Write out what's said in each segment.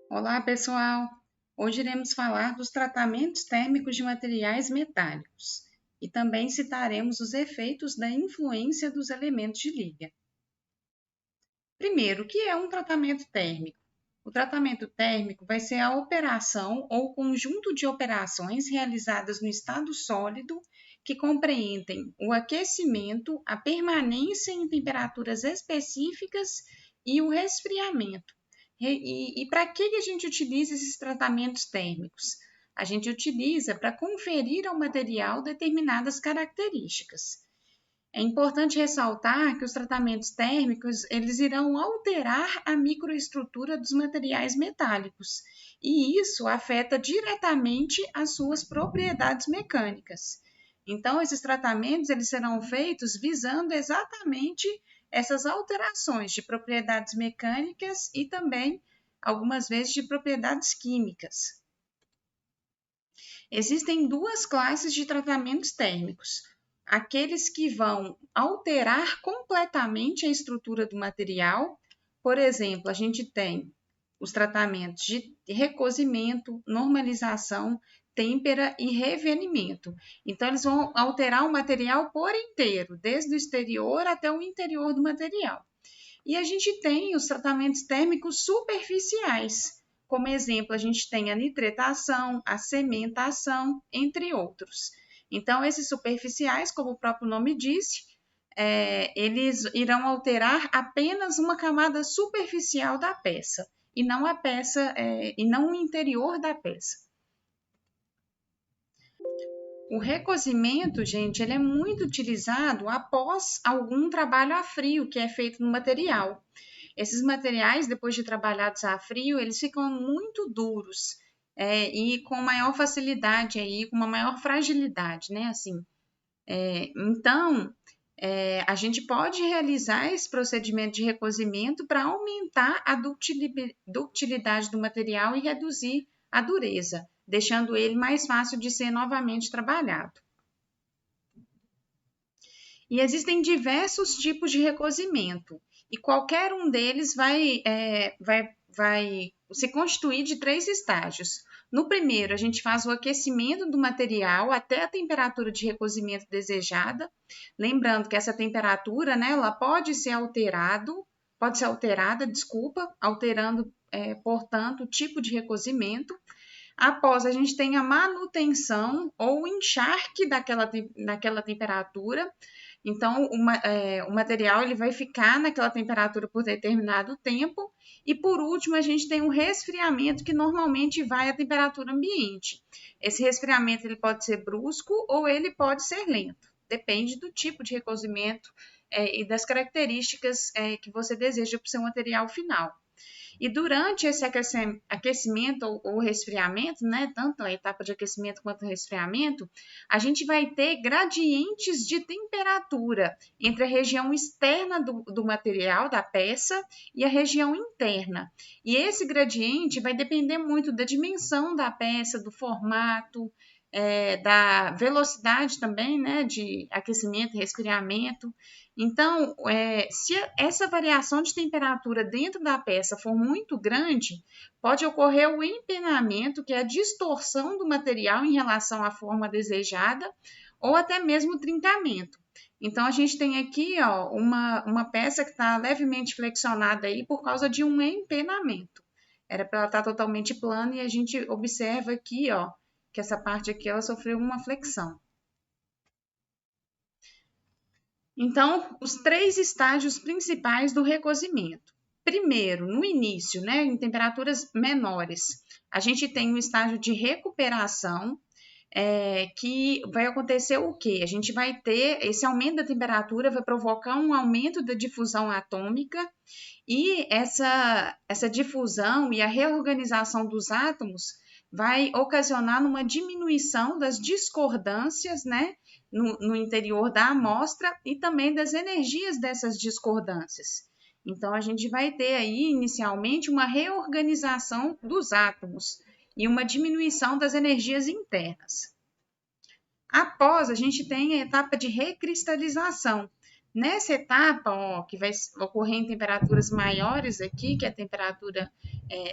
Olá, pessoal! Hoje iremos falar dos tratamentos térmicos de materiais metálicos e também citaremos os efeitos da influência dos elementos de liga. Primeiro, o que é um tratamento térmico? O tratamento térmico vai ser a operação ou conjunto de operações realizadas no estado sólido que compreendem o aquecimento, a permanência em temperaturas específicas e o resfriamento. E para que a gente utiliza esses tratamentos térmicos? A gente utiliza para conferir ao material determinadas características. É importante ressaltar que os tratamentos térmicos eles irão alterar a microestrutura dos materiais metálicos, e isso afeta diretamente as suas propriedades mecânicas. Então, esses tratamentos eles serão feitos visando exatamente essas alterações de propriedades mecânicas e também, algumas vezes, de propriedades químicas. Existem duas classes de tratamentos térmicos: aqueles que vão alterar completamente a estrutura do material. Por exemplo, a gente tem os tratamentos de recozimento, normalização, têmpera e revenimento. Então, eles vão alterar o material por inteiro, desde o exterior até o interior do material. E a gente tem os tratamentos térmicos superficiais. Como exemplo, a gente tem a nitretação, a cementação, entre outros. Então, esses superficiais, como o próprio nome disse, eles irão alterar apenas uma camada superficial da peça e não a peça e não o interior da peça. O recozimento, gente, ele é muito utilizado após algum trabalho a frio que é feito no material. Esses materiais, depois de trabalhados a frio, eles ficam muito duros e com maior facilidade aí, com uma maior fragilidade, né? Assim, então, a gente pode realizar esse procedimento de recozimento para aumentar a ductilidade do material e reduzir a dureza, deixando ele mais fácil de ser novamente trabalhado. E existem diversos tipos de recozimento, e qualquer um deles vai se constituir de 3 estágios. No primeiro, a gente faz o aquecimento do material até a temperatura de recozimento desejada. Lembrando que essa temperatura, né, ela pode ser alterada, alterando, portanto, o tipo de recozimento. Após, a gente tem a manutenção ou encharque daquela temperatura. Então, o material ele vai ficar naquela temperatura por determinado tempo. E, por último, a gente tem o resfriamento, que normalmente vai à temperatura ambiente. Esse resfriamento ele pode ser brusco ou ele pode ser lento. Depende do tipo de recozimento e das características que você deseja para o seu material final. E durante esse aquecimento ou resfriamento, né, tanto a etapa de aquecimento quanto o resfriamento, a gente vai ter gradientes de temperatura entre a região externa do material, da peça, e a região interna. E esse gradiente vai depender muito da dimensão da peça, do formato, da velocidade também, né, de aquecimento e resfriamento. Então, se essa variação de temperatura dentro da peça for muito grande, pode ocorrer o empenamento, que é a distorção do material em relação à forma desejada, ou até mesmo o trincamento. Então, a gente tem aqui ó, uma peça que está levemente flexionada aí por causa de um empenamento. Era para ela estar totalmente plana e a gente observa aqui ó, que essa parte aqui ela sofreu uma flexão. Então, os 3 estágios principais do recozimento. Primeiro, no início, né, em temperaturas menores, a gente tem um estágio de recuperação, que vai acontecer o quê? A gente vai ter esse aumento da temperatura, vai provocar um aumento da difusão atômica, e essa difusão e a reorganização dos átomos vai ocasionar uma diminuição das discordâncias, né, no interior da amostra e também das energias dessas discordâncias. Então, a gente vai ter aí, inicialmente, uma reorganização dos átomos e uma diminuição das energias internas. Após, a gente tem a etapa de recristalização. Nessa etapa, ó, que vai ocorrer em temperaturas maiores aqui, que é a temperatura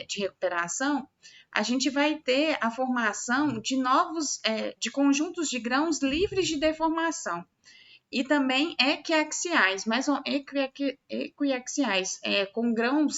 de recuperação, a gente vai ter a formação de novos, de conjuntos de grãos livres de deformação e também equiaxiais, mas são equiaxiais, com grãos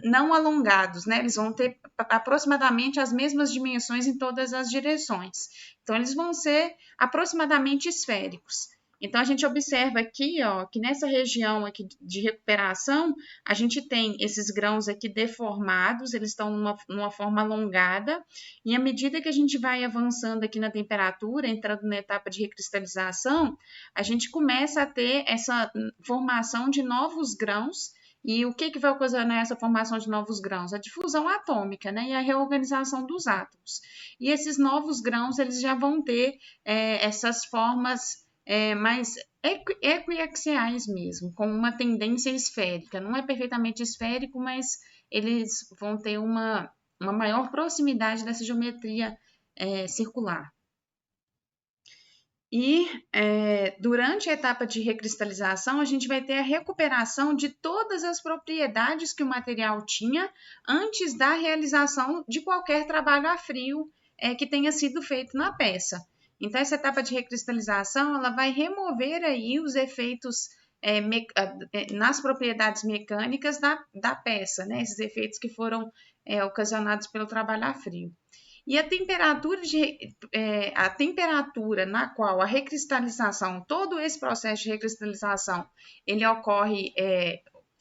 não alongados, né? Eles vão ter aproximadamente as mesmas dimensões em todas as direções. Então, eles vão ser aproximadamente esféricos. Então, a gente observa aqui, ó, que nessa região aqui de recuperação, a gente tem esses grãos aqui deformados, eles estão numa forma alongada, e à medida que a gente vai avançando aqui na temperatura, entrando na etapa de recristalização, a gente começa a ter essa formação de novos grãos. E o que vai ocasionar essa formação de novos grãos? A difusão atômica, né? E a reorganização dos átomos. E esses novos grãos, eles já vão ter essas formas mais equiaxiais mesmo, com uma tendência esférica. Não é perfeitamente esférico, mas eles vão ter uma maior proximidade dessa geometria circular. E durante a etapa de recristalização, a gente vai ter a recuperação de todas as propriedades que o material tinha antes da realização de qualquer trabalho a frio que tenha sido feito na peça. Então, essa etapa de recristalização, ela vai remover aí os efeitos nas propriedades mecânicas da peça, né? Esses efeitos que foram ocasionados pelo trabalho a frio. E a temperatura na qual a recristalização, todo esse processo de recristalização, ele ocorre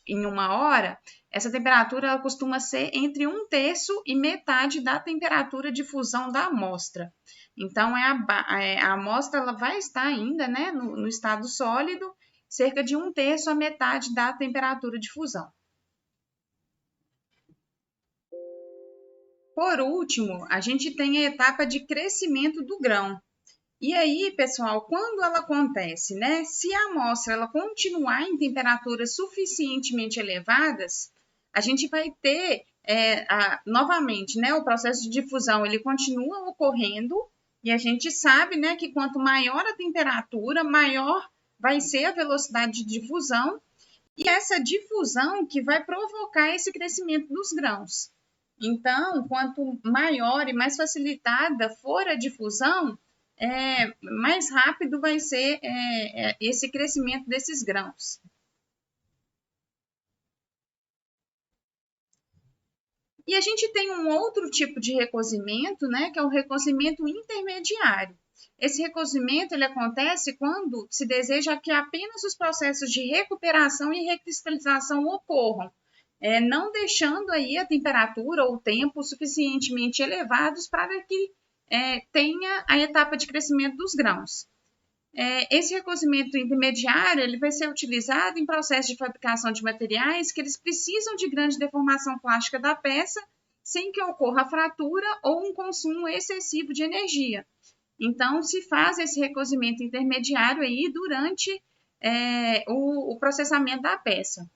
em 1 hora, essa temperatura ela costuma ser entre 1/3 e metade da temperatura de fusão da amostra. Então, a amostra ela vai estar ainda, né, no estado sólido, cerca de 1/3 a metade da temperatura de fusão. Por último, a gente tem a etapa de crescimento do grão. E aí, pessoal, quando ela acontece, né? Se a amostra ela continuar em temperaturas suficientemente elevadas, a gente vai ter novamente, né? O processo de difusão ele continua ocorrendo e a gente sabe, né, que quanto maior a temperatura, maior vai ser a velocidade de difusão e essa difusão que vai provocar esse crescimento dos grãos. Então, quanto maior e mais facilitada for a difusão, mais rápido vai ser esse crescimento desses grãos. E a gente tem um outro tipo de recozimento, né, que é o recozimento intermediário. Esse recozimento ele acontece quando se deseja que apenas os processos de recuperação e recristalização ocorram, não deixando aí a temperatura ou o tempo suficientemente elevados para que tenha a etapa de crescimento dos grãos. Esse recozimento intermediário ele vai ser utilizado em processos de fabricação de materiais que eles precisam de grande deformação plástica da peça sem que ocorra fratura ou um consumo excessivo de energia. Então, se faz esse recozimento intermediário aí durante o processamento da peça.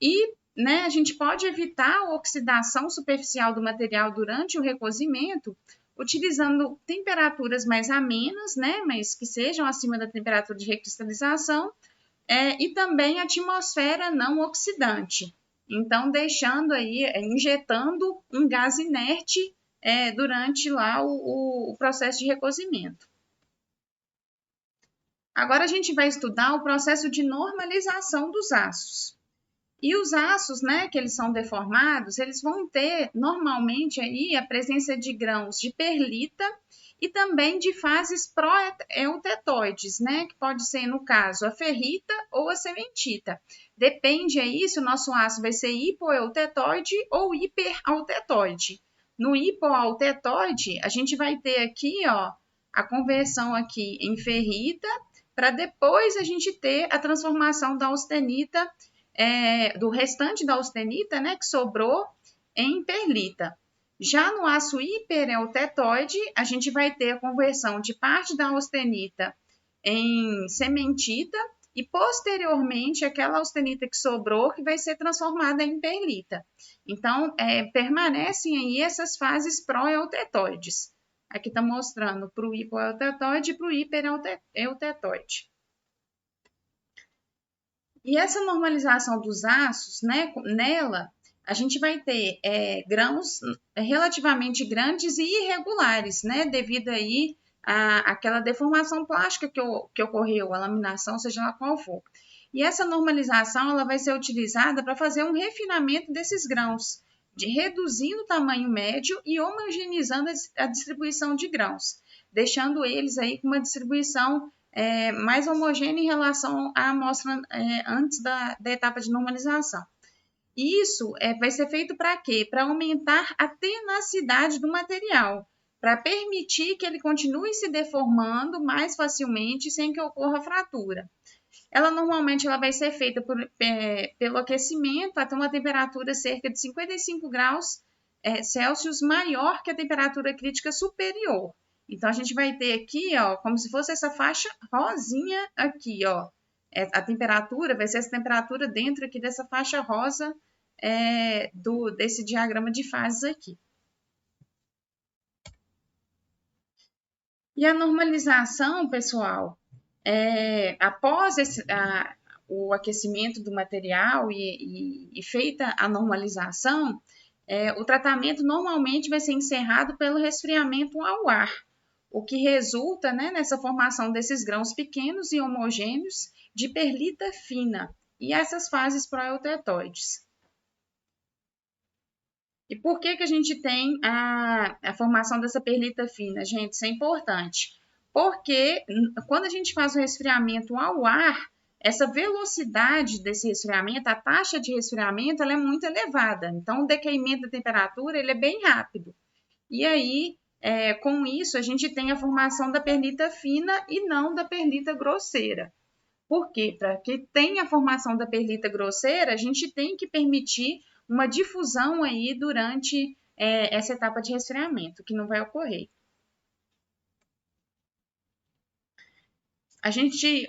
E né, a gente pode evitar a oxidação superficial do material durante o recozimento utilizando temperaturas mais amenas, né, mas que sejam acima da temperatura de recristalização, e também atmosfera não oxidante. Então, deixando aí, injetando um gás inerte durante lá o processo de recozimento. Agora a gente vai estudar o processo de normalização dos aços. E os aços, né, que eles são deformados, eles vão ter normalmente aí a presença de grãos de perlita e também de fases pró-eutetoides, né, que pode ser, no caso, a ferrita ou a cementita. Depende aí se o nosso aço vai ser hipoeutetoide ou hiperautetoide. No hipoautetoide, a gente vai ter aqui, ó, a conversão aqui em ferrita, para depois a gente ter a transformação da austenita do restante da austenita, né, que sobrou, em perlita. Já no aço hipereutetoide, a gente vai ter a conversão de parte da austenita em cementita e, posteriormente, aquela austenita que sobrou que vai ser transformada em perlita. Então, permanecem aí essas fases pró-eutetoides. Aqui está mostrando para o hipoeutetoide e para o hipereutetoide. E essa normalização dos aços, né, nela, a gente vai ter grãos relativamente grandes e irregulares, né, devido aí àquela deformação plástica que ocorreu, a laminação, seja lá qual for. E essa normalização ela vai ser utilizada para fazer um refinamento desses grãos, reduzindo o tamanho médio e homogeneizando a distribuição de grãos, deixando eles aí com uma distribuição mais homogênea em relação à amostra antes da etapa de normalização. Isso vai ser feito para quê? Para aumentar a tenacidade do material, para permitir que ele continue se deformando mais facilmente sem que ocorra fratura. Ela normalmente vai ser feita pelo aquecimento até uma temperatura cerca de 55 graus Celsius maior que a temperatura crítica superior. Então, a gente vai ter aqui, ó, como se fosse essa faixa rosinha aqui, ó. A temperatura vai ser essa temperatura dentro aqui dessa faixa rosa desse diagrama de fases aqui. E a normalização, pessoal, após o aquecimento do material e feita a normalização, o tratamento normalmente vai ser encerrado pelo resfriamento ao ar, o que resulta, né, nessa formação desses grãos pequenos e homogêneos de perlita fina e essas fases proeutetoides. E por que a gente tem a formação dessa perlita fina? Gente, isso é importante. Porque quando a gente faz o resfriamento ao ar, essa velocidade desse resfriamento, a taxa de resfriamento, ela é muito elevada. Então, o decaimento da temperatura ele é bem rápido. E aí, com isso, a gente tem a formação da perlita fina e não da perlita grosseira. Por quê? Para que tenha a formação da perlita grosseira, a gente tem que permitir uma difusão aí durante essa etapa de resfriamento, que não vai ocorrer.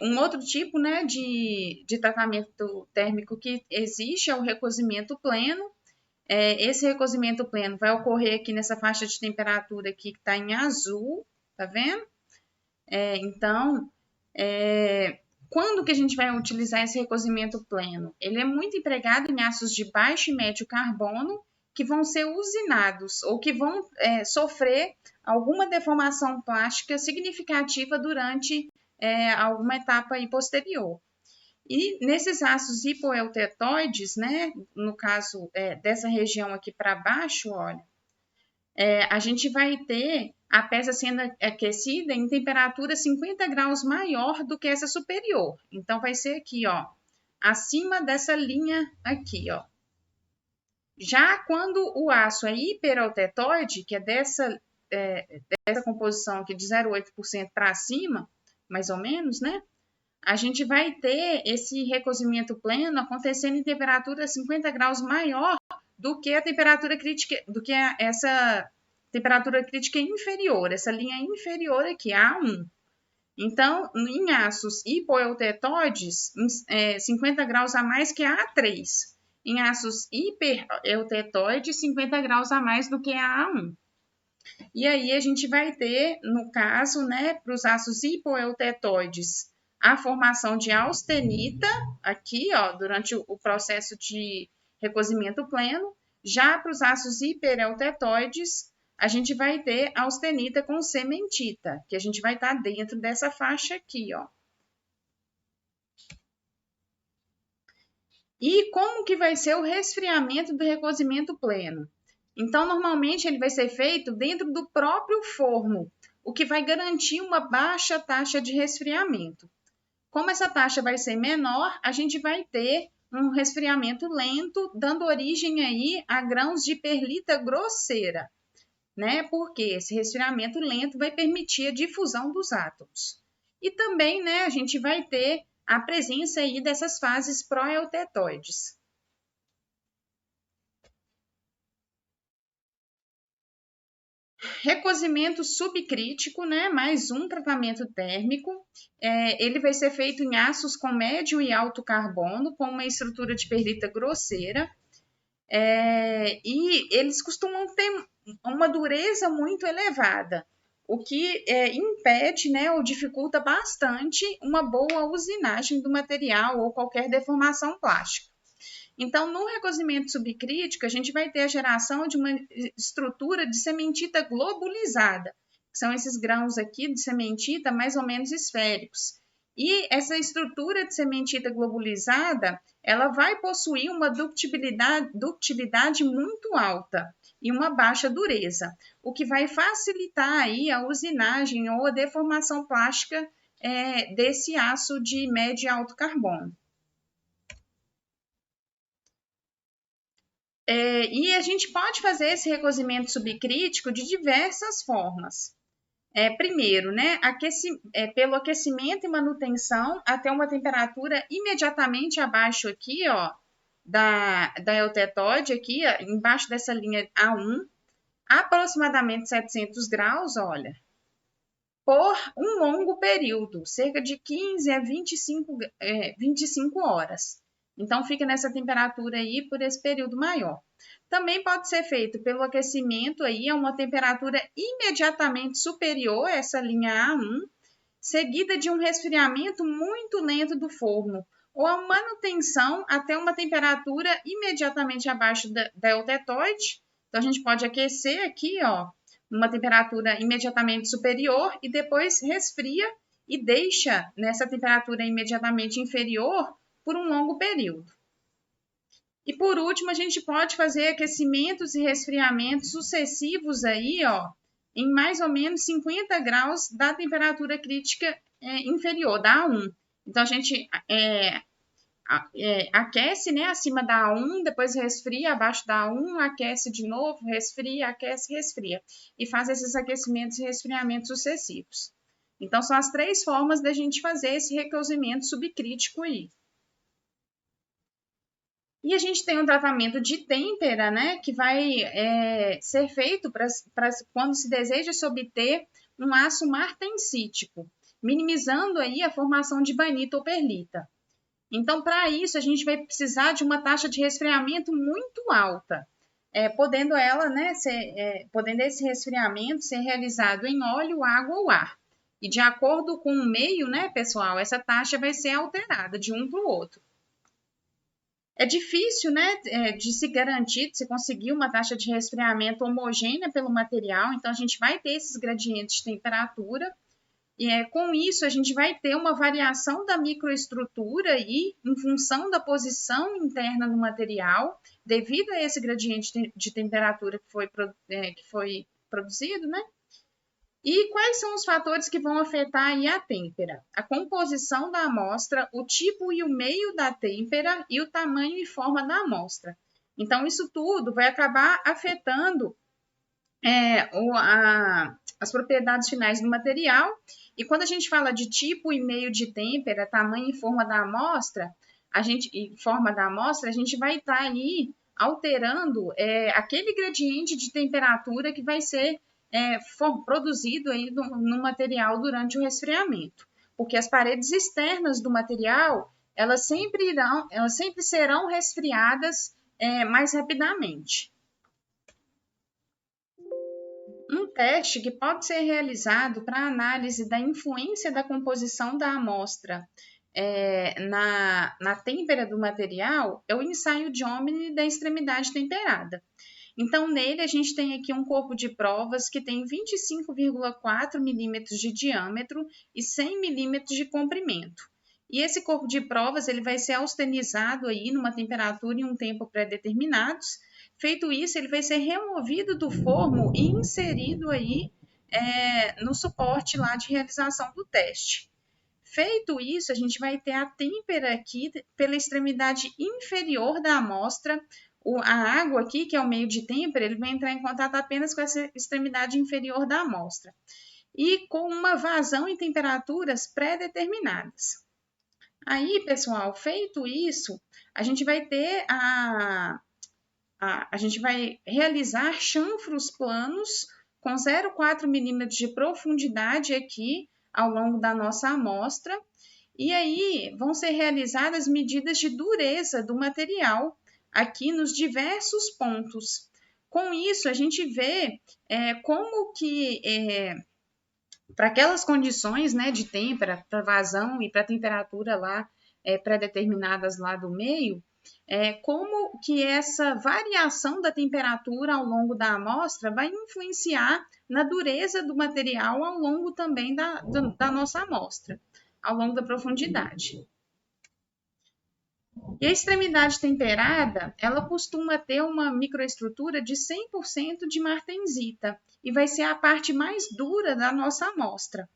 Um outro tipo, né, de tratamento térmico que existe é o recozimento pleno. Esse recozimento pleno vai ocorrer aqui nessa faixa de temperatura aqui que está em azul, tá vendo? Então, quando que a gente vai utilizar esse recozimento pleno? Ele é muito empregado em aços de baixo e médio carbono que vão ser usinados ou que vão sofrer alguma deformação plástica significativa durante alguma etapa aí posterior. E nesses aços hipoeutetoides, né, no caso dessa região aqui para baixo, olha, a gente vai ter a peça sendo aquecida em temperatura 50 graus maior do que essa superior. Então, vai ser aqui, ó, acima dessa linha aqui, ó. Já quando o aço é hipereutetoide, que é dessa composição aqui de 0,8% para cima, mais ou menos, né? A gente vai ter esse recozimento pleno acontecendo em temperatura 50 graus maior do que a temperatura crítica, do que essa temperatura crítica inferior, essa linha inferior aqui, A1. Então, em aços hipoeutetoides, 50 graus a mais que a A3. Em aços hipereutetoides, 50 graus a mais do que a A1. E aí a gente vai ter, no caso, né, para os aços hipoeutetoides, a formação de austenita, aqui, ó, durante o processo de recozimento pleno. Já para os aços hipereutetoides, a gente vai ter austenita com cementita, que a gente vai estar dentro dessa faixa aqui, ó. E como que vai ser o resfriamento do recozimento pleno? Então, normalmente, ele vai ser feito dentro do próprio forno, o que vai garantir uma baixa taxa de resfriamento. Como essa taxa vai ser menor, a gente vai ter um resfriamento lento, dando origem aí a grãos de perlita grosseira, né? Porque esse resfriamento lento vai permitir a difusão dos átomos. E também, né, a gente vai ter a presença aí dessas fases proeutetoides. Recozimento subcrítico, né? Mais um tratamento térmico. Ele vai ser feito em aços com médio e alto carbono, com uma estrutura de perlita grosseira. E eles costumam ter uma dureza muito elevada, o que impede, né, ou dificulta bastante uma boa usinagem do material ou qualquer deformação plástica. Então, no recozimento subcrítico, a gente vai ter a geração de uma estrutura de cementita globulizada, que são esses grãos aqui de cementita mais ou menos esféricos. E essa estrutura de cementita globulizada, ela vai possuir uma ductilidade muito alta e uma baixa dureza, o que vai facilitar aí a usinagem ou a deformação plástica desse aço de médio e alto carbono. E a gente pode fazer esse recozimento subcrítico de diversas formas. Primeiro, né, pelo aquecimento e manutenção até uma temperatura imediatamente abaixo aqui, ó, da eutetóide, aqui, ó, embaixo dessa linha A1, aproximadamente 700 graus, olha, por um longo período, cerca de 15 a 25 horas. Então, fica nessa temperatura aí por esse período maior. Também pode ser feito pelo aquecimento aí a uma temperatura imediatamente superior a essa linha A1, seguida de um resfriamento muito lento do forno, ou a manutenção até uma temperatura imediatamente abaixo da eutetóide. Então, a gente pode aquecer aqui, ó, uma temperatura imediatamente superior e depois resfria e deixa nessa temperatura imediatamente inferior por um longo período. E por último, a gente pode fazer aquecimentos e resfriamentos sucessivos aí, ó, em mais ou menos 50 graus da temperatura crítica inferior, da A1. Então, a gente aquece, né, acima da A1, depois resfria abaixo da A1, aquece de novo, resfria, aquece, resfria. E faz esses aquecimentos e resfriamentos sucessivos. Então, são as 3 formas da gente fazer esse recozimento subcrítico aí. E a gente tem um tratamento de têmpera, né, que vai ser feito para quando se deseja se obter um aço martensítico, minimizando aí a formação de bainita ou perlita. Então, para isso, a gente vai precisar de uma taxa de resfriamento muito alta, podendo esse resfriamento ser realizado em óleo, água ou ar. E de acordo com o meio, né, pessoal, essa taxa vai ser alterada de um para o outro. É difícil, né, de se garantir, de se conseguir uma taxa de resfriamento homogênea pelo material, então a gente vai ter esses gradientes de temperatura, e com isso a gente vai ter uma variação da microestrutura e em função da posição interna do material, devido a esse gradiente de temperatura que foi produzido, né? E quais são os fatores que vão afetar aí a têmpera? A composição da amostra, o tipo e o meio da têmpera e o tamanho e forma da amostra. Então, isso tudo vai acabar afetando as propriedades finais do material. E quando a gente fala de tipo e meio de têmpera, tamanho e forma da amostra, a gente vai estar aí alterando aquele gradiente de temperatura que vai ser produzido aí no material durante o resfriamento, porque as paredes externas do material elas sempre serão resfriadas mais rapidamente. Um teste que pode ser realizado para análise da influência da composição da amostra na têmpera do material é o ensaio de Omni da extremidade temperada. Então, nele, a gente tem aqui um corpo de provas que tem 25,4 milímetros de diâmetro e 100 milímetros de comprimento. E esse corpo de provas ele vai ser austenizado aí numa temperatura e um tempo pré-determinados. Feito isso, ele vai ser removido do forno e inserido aí no suporte lá de realização do teste. Feito isso, a gente vai ter a têmpera aqui pela extremidade inferior da amostra. A água aqui, que é o meio de têmpera, ele vai entrar em contato apenas com essa extremidade inferior da amostra e com uma vazão em temperaturas pré-determinadas. Aí, pessoal, feito isso, a gente vai ter a gente vai realizar chanfros planos com 0,4 milímetros de profundidade aqui ao longo da nossa amostra, e aí vão ser realizadas medidas de dureza do material aqui nos diversos pontos. Com isso, a gente vê como que para aquelas condições, né, de têmpera, para vazão e para temperatura lá pré-determinadas lá do meio, como que essa variação da temperatura ao longo da amostra vai influenciar na dureza do material ao longo também da nossa amostra, ao longo da profundidade. E a extremidade temperada, ela costuma ter uma microestrutura de 100% de martensita e vai ser a parte mais dura da nossa amostra.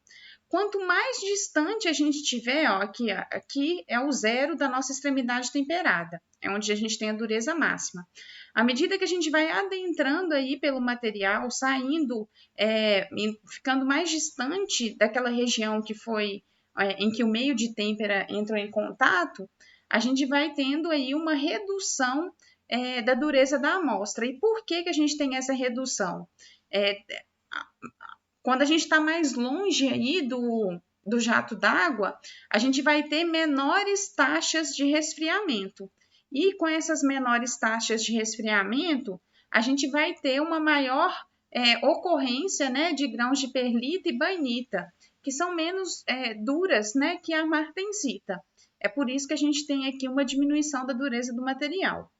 Quanto mais distante a gente tiver, ó, aqui é o zero da nossa extremidade temperada, é onde a gente tem a dureza máxima. À medida que a gente vai adentrando aí pelo material, saindo, ficando mais distante daquela região que foi em que o meio de têmpera entrou em contato, a gente vai tendo aí uma redução da dureza da amostra. E por que a gente tem essa redução? Quando a gente está mais longe aí do jato d'água, a gente vai ter menores taxas de resfriamento. E com essas menores taxas de resfriamento, a gente vai ter uma maior ocorrência, né, de grãos de perlita e bainita, que são menos duras, né, que a martensita. É por isso que a gente tem aqui uma diminuição da dureza do material.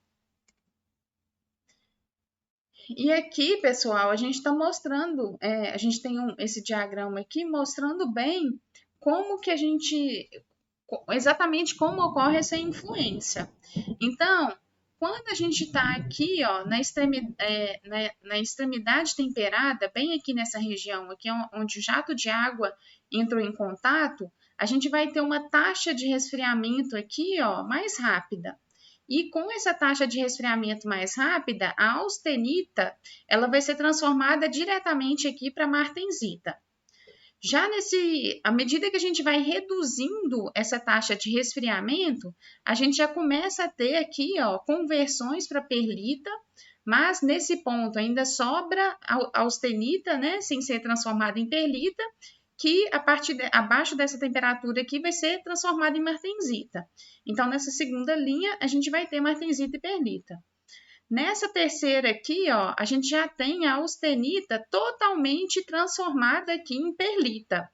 E aqui, pessoal, a gente está mostrando, a gente tem esse diagrama aqui mostrando bem como que a gente, exatamente como ocorre essa influência. Então, quando a gente está aqui, ó, na extremidade temperada, bem aqui nessa região, aqui onde o jato de água entrou em contato, a gente vai ter uma taxa de resfriamento aqui, ó, mais rápida. E com essa taxa de resfriamento mais rápida, a austenita ela vai ser transformada diretamente aqui para martensita. Já à medida que a gente vai reduzindo essa taxa de resfriamento, a gente já começa a ter aqui, ó, conversões para perlita, mas nesse ponto ainda sobra a austenita, né, sem ser transformada em perlita, que abaixo dessa temperatura aqui vai ser transformada em martensita. Então, nessa segunda linha, a gente vai ter martensita e perlita. Nessa terceira aqui, ó, a gente já tem a austenita totalmente transformada aqui em perlita.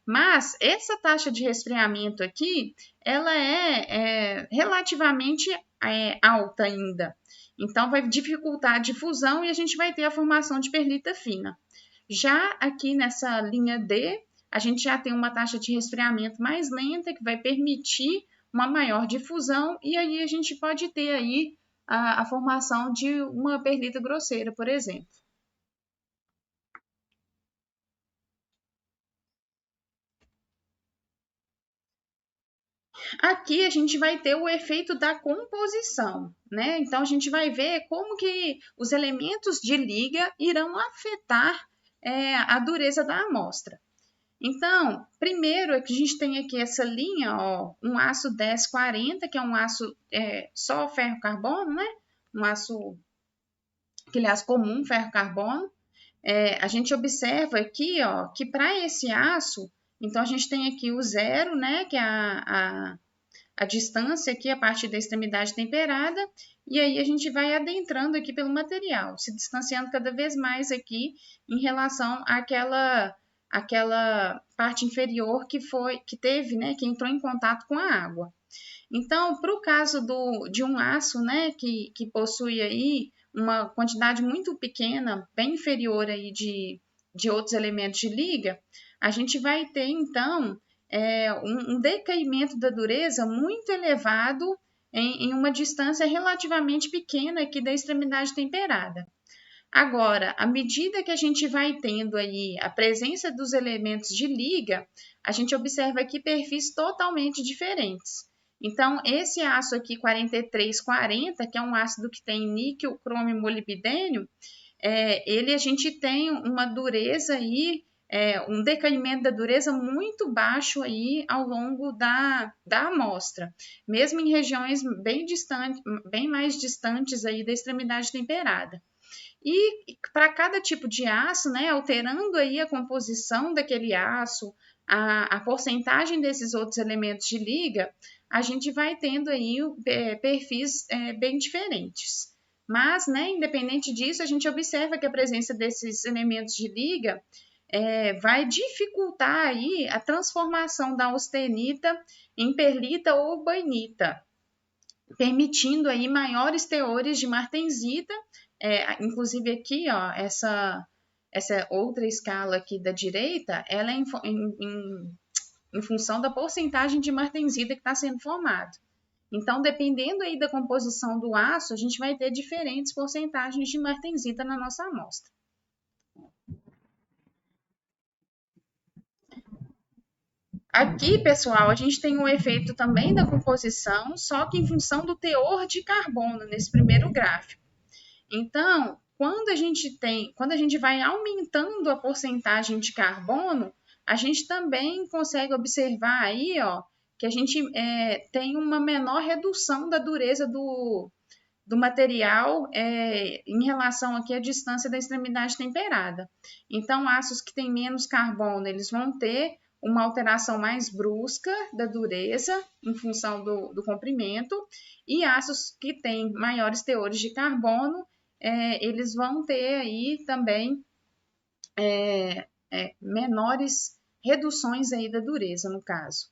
Mas essa taxa de resfriamento aqui, ela é relativamente alta ainda. Então, vai dificultar a difusão e a gente vai ter a formação de perlita fina. Já aqui nessa linha D, a gente já tem uma taxa de resfriamento mais lenta, que vai permitir uma maior difusão, e aí a gente pode ter aí a formação de uma perlita grosseira, por exemplo. Aqui a gente vai ter o efeito da composição, né? Então a gente vai ver como que os elementos de liga irão afetar a dureza da amostra. Então, primeiro é que a gente tem aqui essa linha, ó, um aço 1040, que é um aço só ferro-carbono, né? Um aço, aquele aço comum, ferro-carbono. A gente observa aqui, ó, que para esse aço, então a gente tem aqui o zero, né? Que é a distância aqui a partir da extremidade temperada, e aí a gente vai adentrando aqui pelo material, se distanciando cada vez mais aqui em relação àquela parte inferior que teve, né, que entrou em contato com a água. Então, para o caso de um aço, né, que possui aí uma quantidade muito pequena, bem inferior aí de outros elementos de liga, a gente vai ter, então, um decaimento da dureza muito elevado em uma distância relativamente pequena aqui da extremidade temperada. Agora, à medida que a gente vai tendo aí a presença dos elementos de liga, a gente observa aqui perfis totalmente diferentes. Então, esse aço aqui, 4340, que é um ácido que tem níquel, cromo e molibdênio, ele a gente tem uma dureza aí, um decaimento da dureza muito baixo aí ao longo da amostra, mesmo em regiões bem mais distantes aí da extremidade temperada. E para cada tipo de aço, né, alterando aí a composição daquele aço, a porcentagem desses outros elementos de liga, a gente vai tendo aí perfis bem diferentes. Mas, né, independente disso, a gente observa que a presença desses elementos de liga vai dificultar aí a transformação da austenita em perlita ou bainita, permitindo aí maiores teores de martensita. Inclusive aqui, ó, essa outra escala aqui da direita, ela é em função da porcentagem de martensita que está sendo formado. Então, dependendo aí da composição do aço, a gente vai ter diferentes porcentagens de martensita na nossa amostra. Aqui, pessoal, a gente tem um efeito também da composição, só que em função do teor de carbono nesse primeiro gráfico. Então, quando a gente vai aumentando a porcentagem de carbono, a gente também consegue observar aí, ó, que a gente tem uma menor redução da dureza do material em relação aqui à distância da extremidade temperada. Então, aços que têm menos carbono, eles vão ter uma alteração mais brusca da dureza em função do comprimento, e aços que têm maiores teores de carbono, eles vão ter aí também menores reduções aí da dureza, no caso.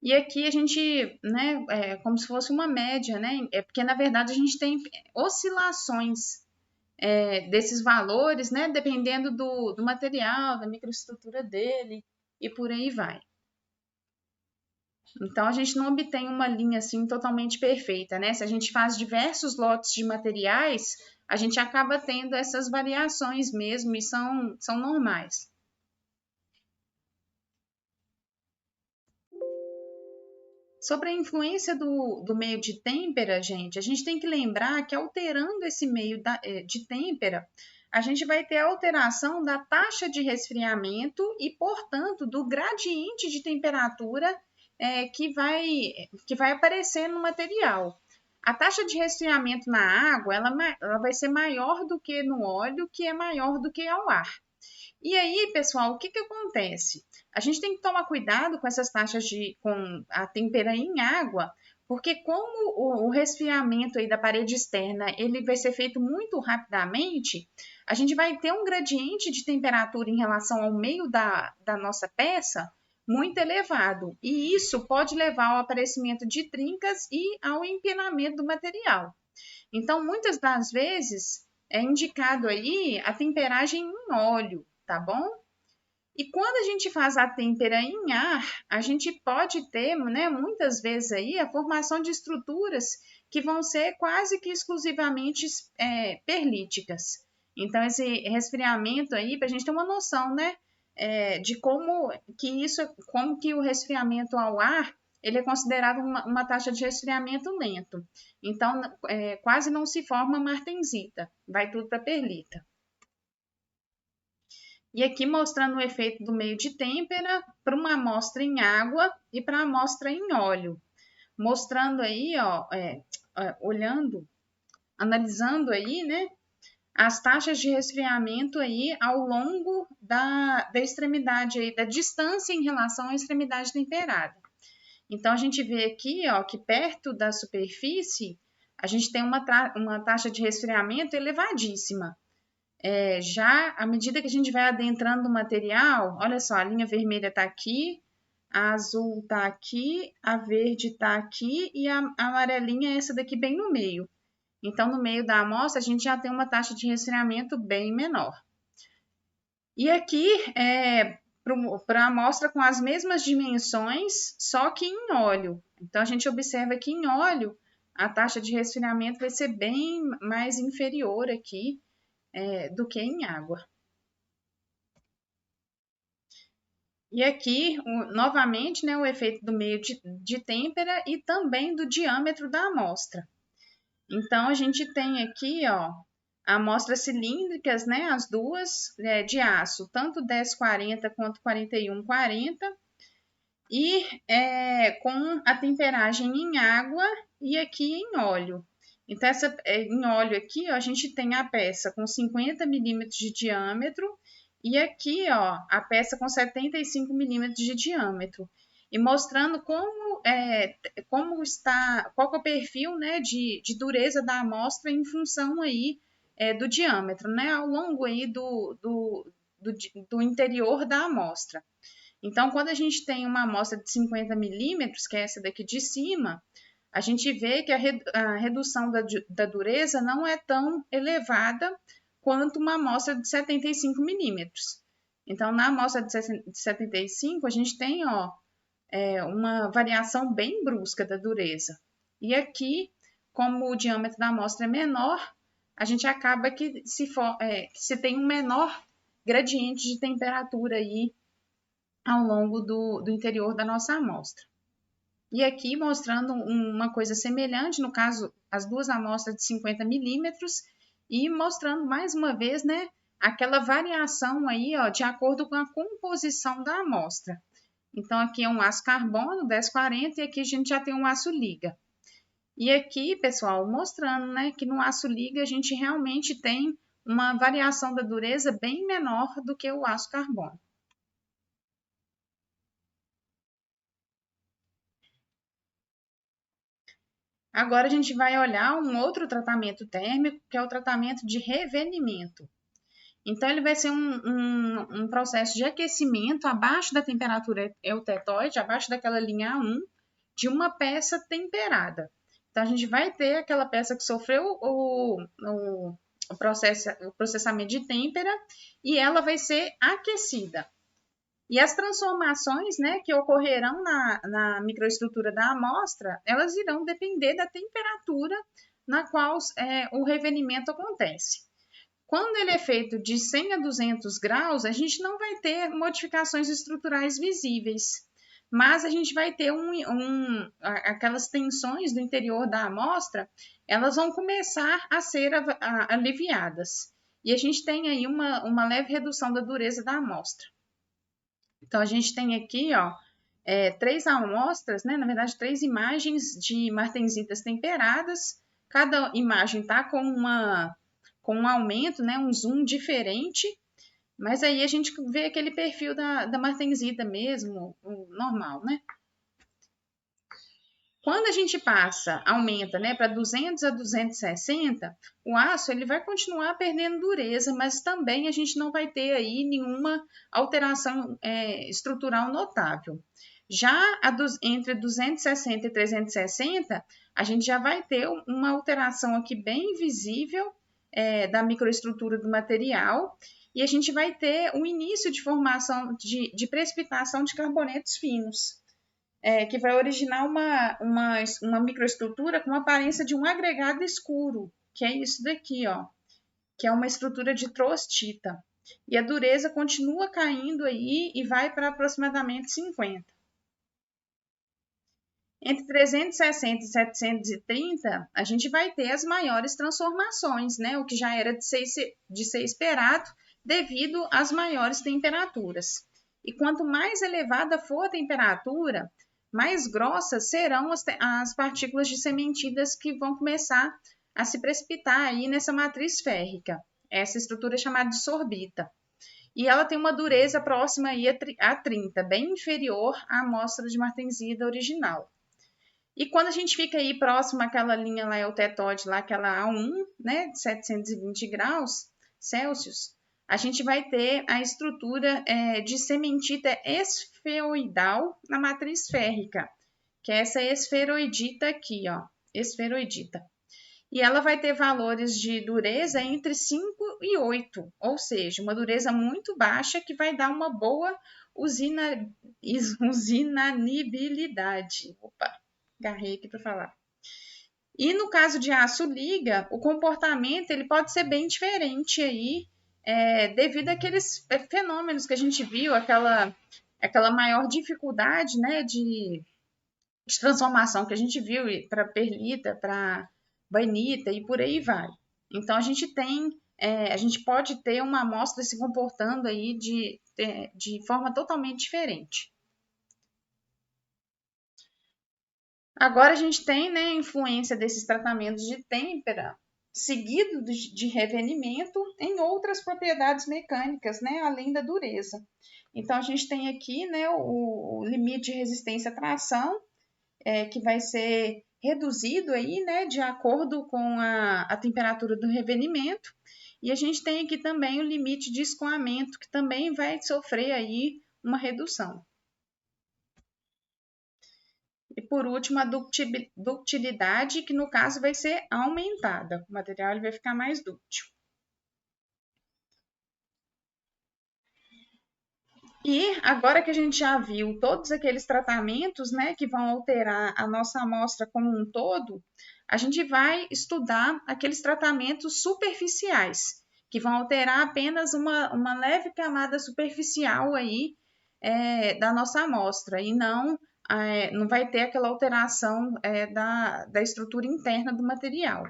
E aqui a gente, né, como se fosse uma média, né? Porque na verdade a gente tem oscilações desses valores, né? Dependendo do material, da microestrutura dele e por aí vai. Então a gente não obtém uma linha assim totalmente perfeita, né? Se a gente faz diversos lotes de materiais, a gente acaba tendo essas variações mesmo e são normais. Sobre a influência do meio de têmpera, gente, a gente tem que lembrar que alterando esse meio de têmpera, a gente vai ter a alteração da taxa de resfriamento e, portanto, do gradiente de temperatura que vai aparecer no material. A taxa de resfriamento na água ela vai ser maior do que no óleo, que é maior do que ao ar. E aí, pessoal, o que acontece? A gente tem que tomar cuidado com essas taxas com a temperatura em água, porque como o resfriamento aí da parede externa ele vai ser feito muito rapidamente, a gente vai ter um gradiente de temperatura em relação ao meio da nossa peça muito elevado. E isso pode levar ao aparecimento de trincas e ao empenamento do material. Então, muitas das vezes, é indicado aí a temperagem em óleo, tá bom? E quando a gente faz a têmpera em ar, a gente pode ter, né, muitas vezes aí, a formação de estruturas que vão ser quase que exclusivamente perlíticas. Então, esse resfriamento aí, para a gente ter uma noção, né, de como que o resfriamento ao ar, ele é considerado uma taxa de resfriamento lento. Então, quase não se forma martensita, vai tudo para perlita. E aqui mostrando o efeito do meio de têmpera para uma amostra em água e para amostra em óleo. Mostrando aí, ó, olhando, analisando aí, né, as taxas de resfriamento aí ao longo da extremidade aí, da distância em relação à extremidade temperada. Então, a gente vê aqui, ó, que perto da superfície, a gente tem uma taxa de resfriamento elevadíssima. Já à medida que a gente vai adentrando no material, olha só, a linha vermelha está aqui, a azul está aqui, a verde está aqui e a amarelinha é essa daqui bem no meio. Então, no meio da amostra, a gente já tem uma taxa de resfriamento bem menor. E aqui, para a amostra com as mesmas dimensões, só que em óleo. Então, a gente observa que em óleo, a taxa de resfriamento vai ser bem mais inferior aqui do que em água. E aqui, novamente, né, o efeito do meio de têmpera e também do diâmetro da amostra. Então, a gente tem aqui, ó, amostras cilíndricas, né, as duas de aço, tanto 1040 quanto 4140, e com a temperagem em água e aqui em óleo. Então, em óleo aqui, ó, a gente tem a peça com 50 milímetros de diâmetro e aqui, ó, a peça com 75 milímetros de diâmetro. E mostrando como está, qual é o perfil, né, de dureza da amostra em função aí do diâmetro, né, ao longo aí do interior da amostra. Então, quando a gente tem uma amostra de 50 milímetros, que é essa daqui de cima, a gente vê que a redução da dureza não é tão elevada quanto uma amostra de 75 milímetros. Então, na amostra de 75, a gente tem uma variação bem brusca da dureza. E aqui, como o diâmetro da amostra é menor, a gente acaba que se tem um menor gradiente de temperatura aí ao longo do interior da nossa amostra. E aqui mostrando uma coisa semelhante, no caso, as duas amostras de 50 milímetros, e mostrando mais uma vez, né, aquela variação aí, de acordo com a composição da amostra. Então, aqui é um aço carbono, 1040, e aqui a gente já tem um aço liga. E aqui, pessoal, mostrando, né, que no aço liga a gente realmente tem uma variação da dureza bem menor do que o aço carbono. Agora a gente vai olhar um outro tratamento térmico, que é o tratamento de revenimento. Então, ele vai ser um processo de aquecimento abaixo da temperatura eutetoide, abaixo daquela linha A1, de uma peça temperada. Então, a gente vai ter aquela peça que sofreu o processamento de têmpera e ela vai ser aquecida. E as transformações, né, que ocorrerão na microestrutura da amostra, elas irão depender da temperatura na qual o revenimento acontece. Quando ele é feito de 100 a 200 graus, a gente não vai ter modificações estruturais visíveis, mas a gente vai ter aquelas tensões do interior da amostra, elas vão começar a ser aliviadas. E a gente tem aí uma leve redução da dureza da amostra. Então, a gente tem aqui, 3 amostras, né? Na verdade, 3 imagens de martensitas temperadas. Cada imagem está com um aumento, né? Um zoom diferente. Mas aí a gente vê aquele perfil da martensita mesmo, o normal, né? Quando a gente aumenta, né, para 200 a 260, o aço ele vai continuar perdendo dureza, mas também a gente não vai ter aí nenhuma alteração estrutural notável. Já entre 260 e 360, a gente já vai ter uma alteração aqui bem visível da microestrutura do material e a gente vai ter o início de formação de precipitação de carbonetos finos. Que vai originar uma microestrutura com a aparência de um agregado escuro, que é isso daqui, que é uma estrutura de trostita. E a dureza continua caindo aí e vai para aproximadamente 50. Entre 360 e 730, a gente vai ter as maiores transformações, né? O que já era de ser esperado devido às maiores temperaturas. E quanto mais elevada for a temperatura, mais grossas serão as partículas de sementidas que vão começar a se precipitar aí nessa matriz férrica. Essa estrutura é chamada de sorbita. E ela tem uma dureza próxima aí a 30, bem inferior à amostra de martensita original. E quando a gente fica aí próximo àquela linha lá eutetoide, lá aquela A1, né, de 720 graus Celsius, a gente vai ter a estrutura de cementita esferoidal na matriz férrica, que é essa esferoidita aqui, esferoidita. E ela vai ter valores de dureza entre 5 e 8, ou seja, uma dureza muito baixa que vai dar uma boa usinanibilidade. Opa, agarrei aqui para falar. E no caso de aço liga, o comportamento ele pode ser bem diferente aí, devido àqueles fenômenos que a gente viu, aquela maior dificuldade, né, de transformação que a gente viu para perlita, para bainita e por aí vai. Então a gente pode ter uma amostra se comportando aí de forma totalmente diferente. Agora a gente tem, né, a influência desses tratamentos de têmpera seguido de revenimento em outras propriedades mecânicas, né, além da dureza. Então a gente tem aqui, né, o limite de resistência à tração, que vai ser reduzido aí, né, de acordo com a temperatura do revenimento. E a gente tem aqui também o limite de escoamento, que também vai sofrer aí uma redução. E por último, a ductilidade, que no caso vai ser aumentada. O material ele vai ficar mais dúctil. E agora que a gente já viu todos aqueles tratamentos, né, que vão alterar a nossa amostra como um todo, a gente vai estudar aqueles tratamentos superficiais, que vão alterar apenas uma leve camada superficial aí da nossa amostra, e não vai ter aquela alteração da estrutura interna do material.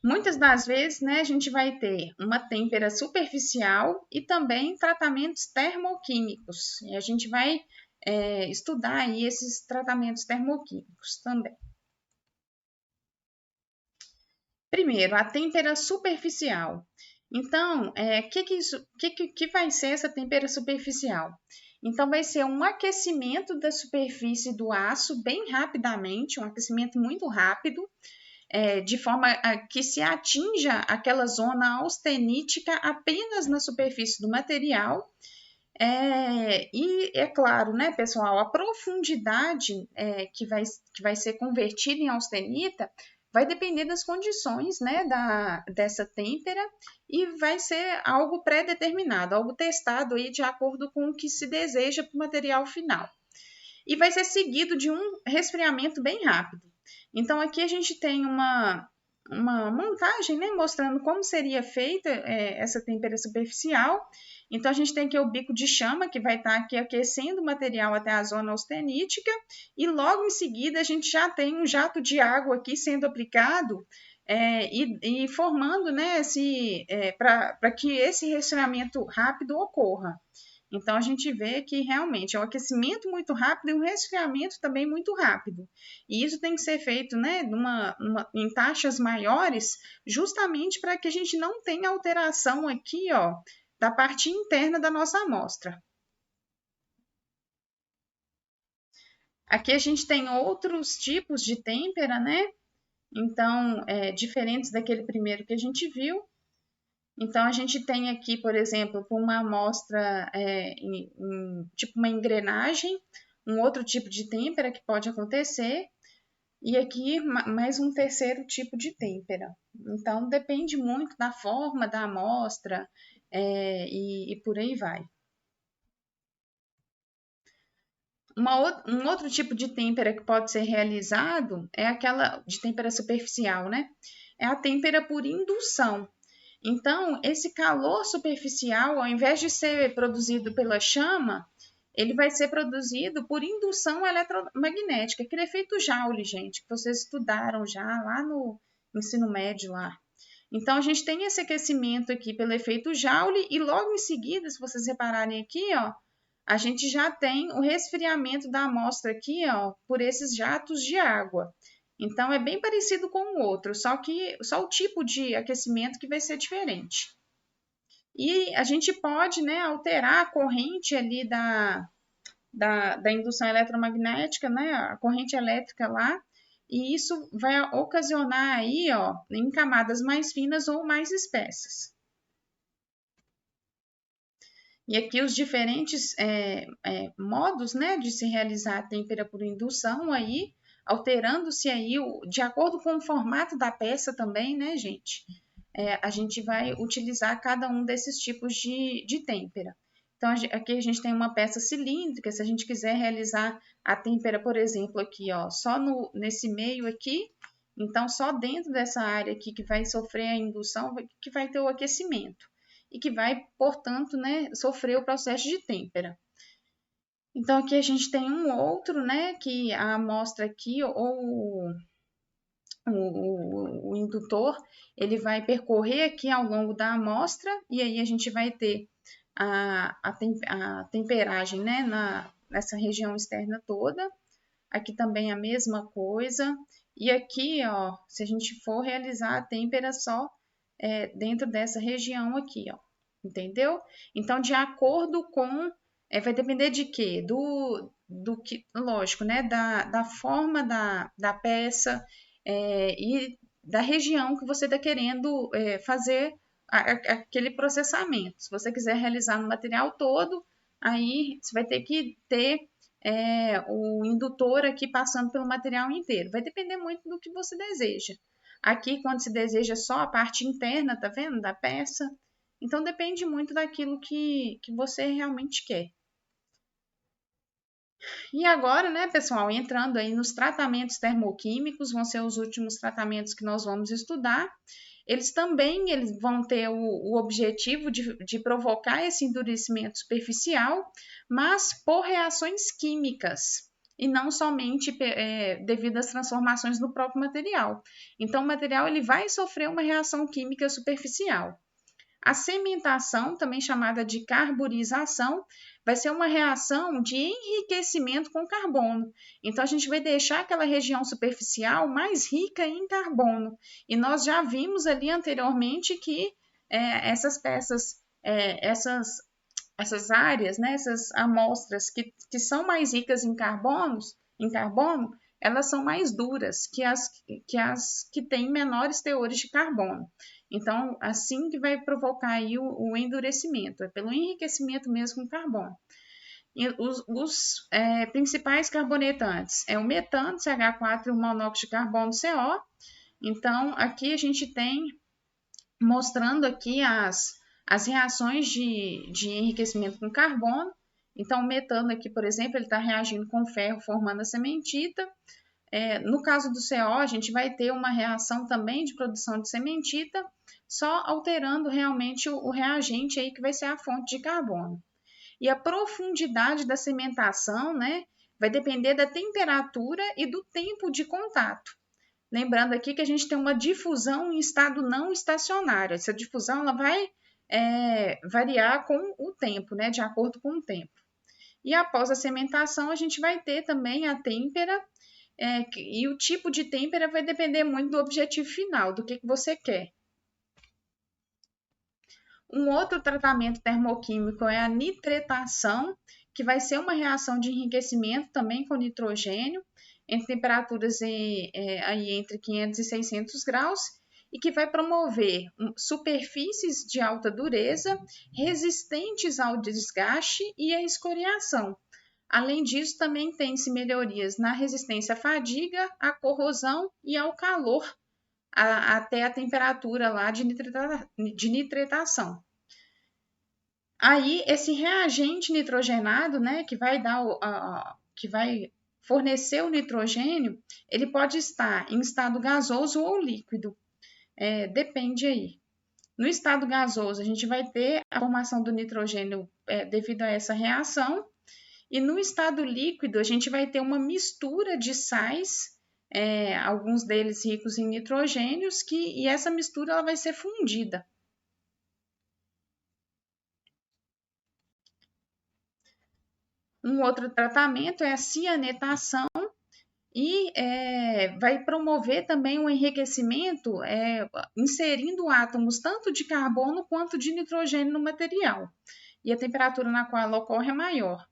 Muitas das vezes, né, a gente vai ter uma têmpera superficial e também tratamentos termoquímicos. E a gente vai estudar aí esses tratamentos termoquímicos também. Primeiro, a têmpera superficial. Então, que vai ser essa têmpera superficial? Então, vai ser um aquecimento da superfície do aço bem rapidamente, um aquecimento muito rápido, de forma que se atinja aquela zona austenítica apenas na superfície do material. E é claro, né, pessoal, a profundidade que vai ser convertida em austenita vai depender das condições, né, dessa têmpera, e vai ser algo pré-determinado, algo testado aí de acordo com o que se deseja para o material final. E vai ser seguido de um resfriamento bem rápido. Então, aqui a gente tem uma montagem, né, mostrando como seria feita essa têmpera superficial. Então, a gente tem aqui o bico de chama, que vai estar aqui aquecendo o material até a zona austenítica, e logo em seguida a gente já tem um jato de água aqui sendo aplicado e formando, né, para que esse resfriamento rápido ocorra. Então, a gente vê que realmente é um aquecimento muito rápido e um resfriamento também muito rápido. E isso tem que ser feito, né, em taxas maiores, justamente para que a gente não tenha alteração aqui, ó, da parte interna da nossa amostra. Aqui a gente tem outros tipos de têmpera, né? Então, diferentes daquele primeiro que a gente viu. Então, a gente tem aqui, por exemplo, para uma amostra tipo uma engrenagem, um outro tipo de têmpera que pode acontecer, e aqui mais um terceiro tipo de têmpera. Então, depende muito da forma da amostra e por aí vai. Um outro tipo de têmpera que pode ser realizado é aquela de têmpera superficial, né? É a têmpera por indução. Então, esse calor superficial, ao invés de ser produzido pela chama, ele vai ser produzido por indução eletromagnética, aquele efeito Joule, gente, que vocês estudaram já lá no ensino médio lá. Então, a gente tem esse aquecimento aqui pelo efeito Joule e logo em seguida, se vocês repararem aqui, ó, a gente já tem o resfriamento da amostra aqui, ó, por esses jatos de água. Então, é bem parecido com o outro, só o tipo de aquecimento que vai ser diferente. E a gente pode, né, alterar a corrente ali da indução eletromagnética, né, a corrente elétrica lá, e isso vai ocasionar aí, ó, em camadas mais finas ou mais espessas. E aqui os diferentes modos, né, de se realizar a têmpera por indução aí, alterando-se aí de acordo com o formato da peça também, né, gente? A gente vai utilizar cada um desses tipos de têmpera. Então, aqui a gente tem uma peça cilíndrica, se a gente quiser realizar a têmpera, por exemplo, aqui, ó, só nesse meio aqui, então só dentro dessa área aqui que vai sofrer a indução, que vai ter o aquecimento e que vai, portanto, né, sofrer o processo de têmpera. Então, aqui a gente tem um outro, né, que a amostra aqui, ou o indutor, ele vai percorrer aqui ao longo da amostra, e aí a gente vai ter a temperagem, né, nessa região externa toda. Aqui também a mesma coisa. E aqui, ó, se a gente for realizar a têmpera só dentro dessa região aqui, ó, entendeu? Então, de acordo com, vai depender de quê? Do que, lógico, né, da forma da peça e da região que você está querendo fazer aquele processamento. Se você quiser realizar no material todo, aí você vai ter que ter o indutor aqui passando pelo material inteiro. Vai depender muito do que você deseja. Aqui, quando se deseja só a parte interna, tá vendo, da peça, então depende muito daquilo que você realmente quer. E agora, né, pessoal, entrando aí nos tratamentos termoquímicos, vão ser os últimos tratamentos que nós vamos estudar. Eles vão ter o objetivo de provocar esse endurecimento superficial, mas por reações químicas, e não somente devido às transformações no próprio material. Então, o material ele vai sofrer uma reação química superficial. A cementação, também chamada de carburização, vai ser uma reação de enriquecimento com carbono. Então, a gente vai deixar aquela região superficial mais rica em carbono. E nós já vimos ali anteriormente que essas peças, essas áreas, né, essas amostras que são mais ricas em carbono, elas são mais duras que as que têm menores teores de carbono. Então, assim que vai provocar aí o endurecimento, é pelo enriquecimento mesmo com carbono. E os principais carbonetantes é o metano, CH4, e o monóxido de carbono, CO. Então, aqui a gente tem, mostrando aqui as reações de enriquecimento com carbono. Então, o metano aqui, por exemplo, ele está reagindo com ferro, formando a cementita. No caso do CO, a gente vai ter uma reação também de produção de cementita, só alterando realmente o reagente aí que vai ser a fonte de carbono. E a profundidade da cementação, né, vai depender da temperatura e do tempo de contato. Lembrando aqui que a gente tem uma difusão em estado não estacionário. Essa difusão ela vai variar com o tempo, né, de acordo com o tempo. E após a cementação, a gente vai ter também a têmpera, e o tipo de têmpera vai depender muito do objetivo final, do que você quer. Um outro tratamento termoquímico é a nitretação, que vai ser uma reação de enriquecimento também com nitrogênio, em temperaturas aí entre 500 e 600 graus, e que vai promover superfícies de alta dureza, resistentes ao desgaste e à escoriação. Além disso, também tem-se melhorias na resistência à fadiga, à corrosão e ao calor, até a temperatura lá de nitretação. Aí, esse reagente nitrogenado, né, que vai fornecer o nitrogênio, ele pode estar em estado gasoso ou líquido, depende aí. No estado gasoso, a gente vai ter a formação do nitrogênio devido a essa reação, e no estado líquido, a gente vai ter uma mistura de sais, alguns deles ricos em nitrogênios, e essa mistura ela vai ser fundida. Um outro tratamento é a cianetação, e vai promover também o enriquecimento, inserindo átomos tanto de carbono quanto de nitrogênio no material. E a temperatura na qual ela ocorre é maior.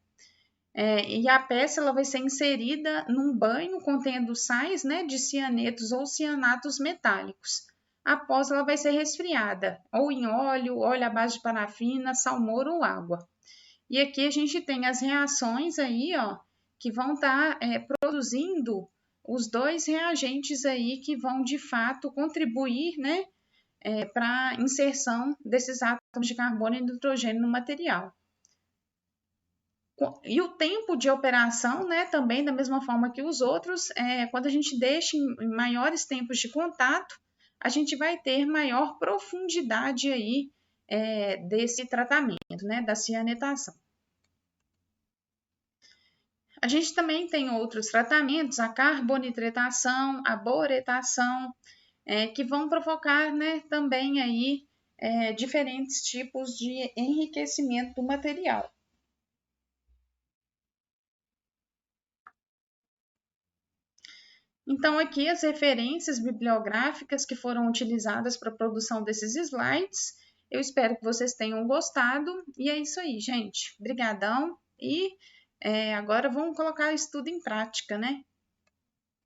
E a peça ela vai ser inserida num banho contendo sais, né, de cianetos ou cianatos metálicos. Após, ela vai ser resfriada, ou em óleo à base de parafina, salmoura ou água. E aqui a gente tem as reações aí, ó, que vão estar produzindo os dois reagentes aí que vão, de fato, contribuir, né, para a inserção desses átomos de carbono e nitrogênio no material. E o tempo de operação, né, também da mesma forma que os outros, quando a gente deixa em maiores tempos de contato, a gente vai ter maior profundidade aí desse tratamento, né, da cianetação. A gente também tem outros tratamentos, a carbonitretação, a boretação, que vão provocar, né, também aí diferentes tipos de enriquecimento do material. Então, aqui as referências bibliográficas que foram utilizadas para a produção desses slides. Eu espero que vocês tenham gostado. E é isso aí, gente. Obrigadão. E agora vamos colocar o estudo em prática, né?